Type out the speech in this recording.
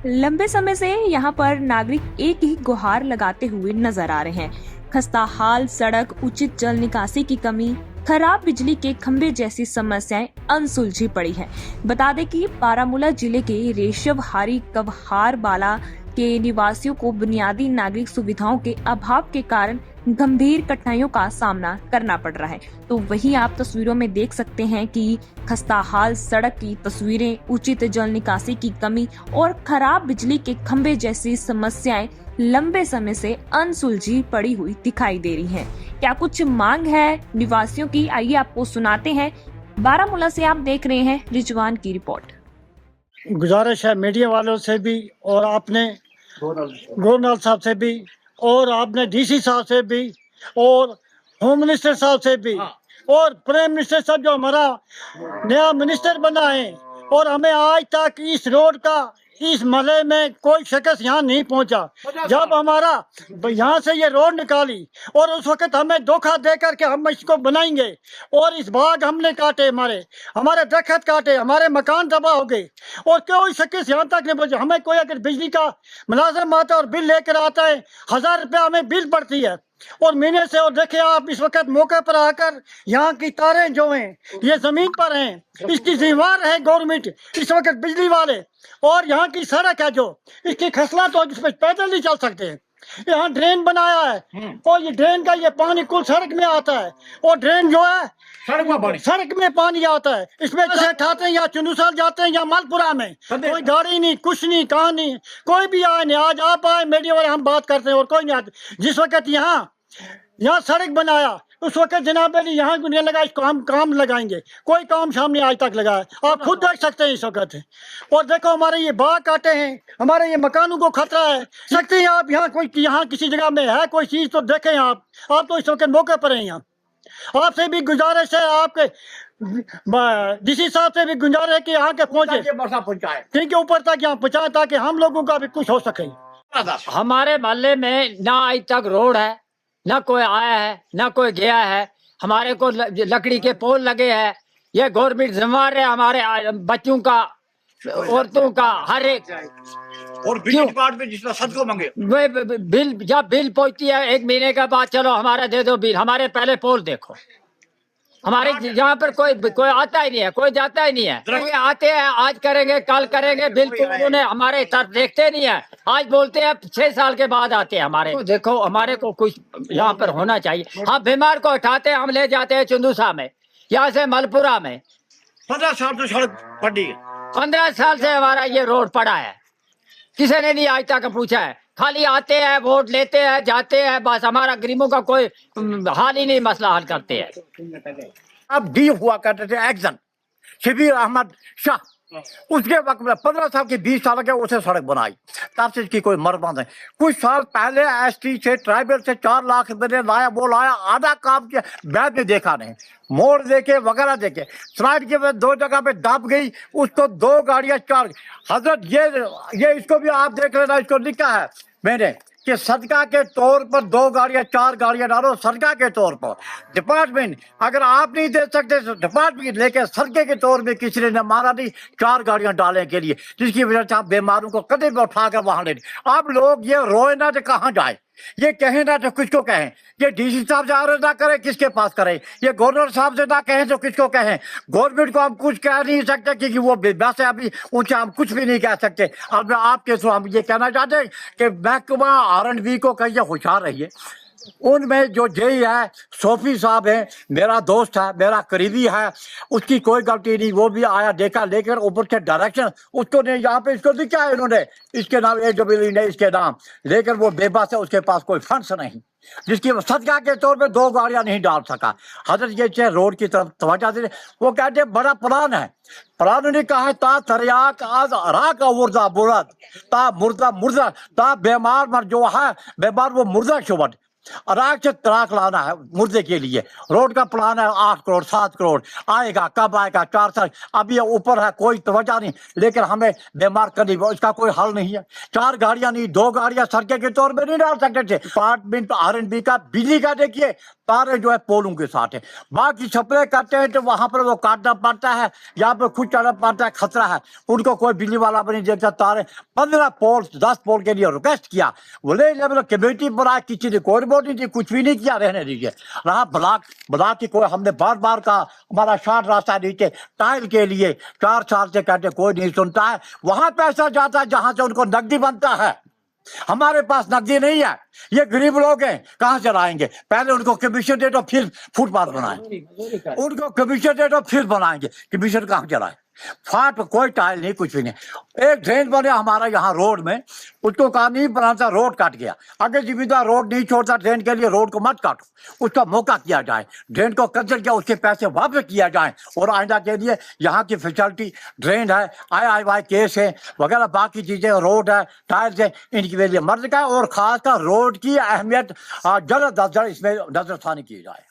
लंबे समय से यहाँ पर नागरिक एक ही गुहार लगाते हुए नजर आ रहे हैं। खस्ता हाल सड़क, उचित जल निकासी की कमी, खराब बिजली के खंभे जैसी समस्याएं अनसुलझी पड़ी हैं। बता दें कि बारामूला जिले के रेशवहारी कवहार बाला के निवासियों को बुनियादी नागरिक सुविधाओं के अभाव के कारण गंभीर कठिनाइयों का सामना करना पड़ रहा है। तो वहीं आप तस्वीरों में देख सकते हैं कि खस्ताहाल सड़क की तस्वीरें, उचित जल निकासी की कमी और खराब बिजली के खंभे जैसी समस्याएं लंबे समय से अनसुलझी पड़ी हुई दिखाई दे रही हैं। क्या कुछ मांग है निवासियों की, आइए आपको सुनाते हैं। बारामूला से आप देख रहे हैं रिजवान की रिपोर्ट। गुजारिश है मीडिया वालों से भी और आपने गवर्नर साहब से भी और आपने डीसी साहब से भी और होम मिनिस्टर साहब से भी और प्राइम मिनिस्टर साहब जो हमारा नया मिनिस्टर बना है, और हमें आज तक इस रोड का इस महल में कोई शख्स यहाँ नहीं पहुँचा। जब हमारा यहाँ से ये रोड निकाली और उस वक्त हमें धोखा दे करके हम इसको बनाएंगे, और इस बाग हमने काटे, हमारे दरख्त काटे, हमारे मकान तबाह हो गए और कोई शख्स यहाँ तक नहीं पहुँचा। हमें कोई अगर बिजली का मुलाजिम आता है और बिल लेकर आता है, 1000 रुपया हमें बिल पड़ती है और महीने से। और देखिए आप इस वक्त मौके पर आकर यहाँ की तारें जो हैं ये जमीन पर हैं, इसकी जिम्मेवार है गवर्नमेंट इस वक्त बिजली वाले। और यहाँ की सड़क है जो इसकी खसला तो जिस पर पैदल नहीं चल सकते। यहाँ ड्रेन बनाया है और ये ड्रेन का ये पानी कुल सड़क में आता है, और ड्रेन जो है सड़क में पानी आता है। इसमें से खाते हैं या चुनुसाल जाते हैं या मालपुरा में, कोई गाड़ी नहीं, कुछ नहीं, कहाँ नहीं, कोई भी आए नहीं। आज आप आए मीडिया वाले, हम बात करते हैं और कोई नहीं आते। जिस वक्त यहाँ सड़क बनाया उस वक्त जनाब अली यहाँ को नहीं लगा, इसको हम काम लगाएंगे, कोई काम सामने आज तक लगाया। आप खुद देख सकते हैं इस वक्त। और देखो हमारे ये बाग काटे हैं, हमारे ये मकानों को खतरा है। सकते हैं आप यहाँ किसी जगह में है कोई चीज़ तो देखें। आप तो इस वक्त मौके पर हैं। यहाँ आपसे भी गुजारिश है, आपके डीसी साहब से भी गुजारिश है कि यहाँ के पहुँचे, ठीक है, ऊपर तक यहाँ पहुँचाए ताकि हम लोगों का भी कुछ हो सके। हमारे मोहल्ले में ना आज तक रोड है, ना कोई आया है, ना कोई गया है। हमारे को लकड़ी के पोल लगे हैं। ये गवर्नमेंट जिम्मेदार है हमारे बच्चों का, औरतों का, हर एक। और बिजली डिपार्टमेंट जिसमें सदको मांगे बिल, जब बिल पहुंचती है 1 महीने के बाद, चलो हमारा दे दो बिल। हमारे पहले पोल देखो। हमारे यहाँ पर कोई आता ही नहीं है, कोई जाता ही नहीं है। आते हैं आज करेंगे कल करेंगे, बिल्कुल उन्होंने हमारे तरफ देखते नहीं है। आज बोलते हैं 6 साल के बाद आते हैं हमारे। तो देखो हमारे को कुछ यहाँ पर होना चाहिए। हम बीमार को उठाते हैं, हम ले जाते हैं चुंदूसा में, यहाँ से मलपुरा में। 15 साल से सड़क पड़ी है। 15 साल से हमारा ये रोड पड़ा है, किसी ने नहीं आज तक पूछा है। खाली आते हैं, वोट लेते हैं, जाते हैं, बस। हमारा गरीबों का कोई हाल ही नहीं, मसला हल करते हैं। अब डी हुआ करते थे एक्शन शबीर अहमद शाह, उसके वक्त में 15 साल की 20 साल के उसे सड़क बनाई, तब से इसकी कोई मरम्मत नहीं। कुछ साल पहले एसटी से ट्राइबल से 4 लाख रुपये लाया, वो लाया, आधा काम किया, बैद ने देखा नहीं। मोड़ देके वगैरह देके स्लाइड के 2 जगह पे दब गई, उसको 2 गाड़ियां 4 हजरत ये इसको भी आप देख लेना। इसको लिखा है मैंने कि सदका के तौर पर 2 गाड़ियां 4 गाड़ियां डालो, सदका के तौर पर। डिपार्टमेंट अगर आप नहीं दे सकते तो डिपार्टमेंट लेके सदके के तौर में किसी ने मारा नहीं, 4 गाड़ियां डालने के लिए, जिसकी वजह से आप बीमारों को कदे में उठा कर वहां ले। आप लोग ये रोए ना तो कहाँ जाए, ये कहें ना तो किसको कहें। ये डीसी साहब से आर्डर ना करें, किसके पास करें। ये गवर्नर साहब से ना कहें तो किसको कहें। गवर्नमेंट को हम कुछ कह नहीं सकते क्योंकि वो वैसे अभी उनसे हम कुछ भी नहीं कह सकते। अब आपके थ्रू हम ये कहना चाहते हैं कि महकमा R&B को कहिए होशियार रहिए। उनमें जो जेई है सोफी साहब है, मेरा दोस्त है, मेरा करीबी है, उसकी कोई गलती नहीं। वो भी आया, देखा, लेकर ऊपर से डायरेक्शन उसको ने यहाँ पे इसको लिखा है इन्होंने, इसके नाम AWE ने इसके नाम, लेकर वो बेबस है, उसके पास कोई फंड्स नहीं, जिसकी सदका के तौर पे 2 गाड़ियां नहीं डाल सका। हजरत ये रोड की तरफ तवज्जो दे, वो कहते बड़ा प्लान है। प्लान ने कहा है ता तरियाक आज अरा का मुर्दा बुरद, ता मुर्दा मुर्दा, ता बीमार मर जो है बीमार वो मुर्दा शुबद। अराक से तराक लाना है मुर्दे के लिए, रोड का प्लान है 8 करोड़ 7 करोड़, आएगा कब आएगा 4 साल, अब ये ऊपर है कोई तवज्जो नहीं, लेकिन हमें बीमार करनी इसका कोई हल नहीं है। 4 गाड़ियां नहीं 2 गाड़ियां सड़के के तौर पे नहीं डाल सकते थे। अपार्टमेंट RNB का बिजली का देखिए तारे जो है पोलों के साथ है, बाकी सप्लाई करते हैं तो वहां पर वो काटना पड़ता है, यहाँ पर खुद चढ़ना पड़ता है, खतरा है, उनको कोई बिजली वाला भी नहीं देखता। तारे 15 पोल 10 पोल के लिए रिक्वेस्ट किया, बोले लेवल कमेटी बनाया, किसी ने कोई रिपोर्ट नहीं दी, कुछ भी नहीं किया, रहने दीजिए। रहा ब्लॉक की कोई हमने बार का हमारा शॉर्ट रास्ता नीचे टाइल के लिए 4 साल से कहते कोई नहीं सुनता है, वहां पैसा जाता है जहां से उनको नकदी बनता है। हमारे पास नकदी नहीं है, ये गरीब लोग हैं, कहां से लाएंगे? पहले उनको कमीशन दे दो फिर फुटपाथ बनाएं, उनको कमीशन दे दो फिर बनाएंगे, कमीशन कहां चलाए? फाट कोई टाइल नहीं, कुछ भी नहीं। एक ड्रेन बने हमारा यहाँ रोड में, उसको कहा नहीं बनाता, रोड काट गया। अगर जिम्मेदार रोड नहीं छोड़ता ड्रेन के लिए, रोड को मत काटो, उसका मौका किया जाए, ड्रेन को कैंसिल किया, उसके पैसे वापस किया जाए, और आइंदा के लिए यहाँ की फैसिलिटी ड्रेन है, IIY केस है वगैरह, बाकी चीजें रोड है, टायर्स है, इनकी वजह मर्ज का, और खासकर रोड की अहमियत जल्द अज जल्द इसमें नजरसानी की जाए।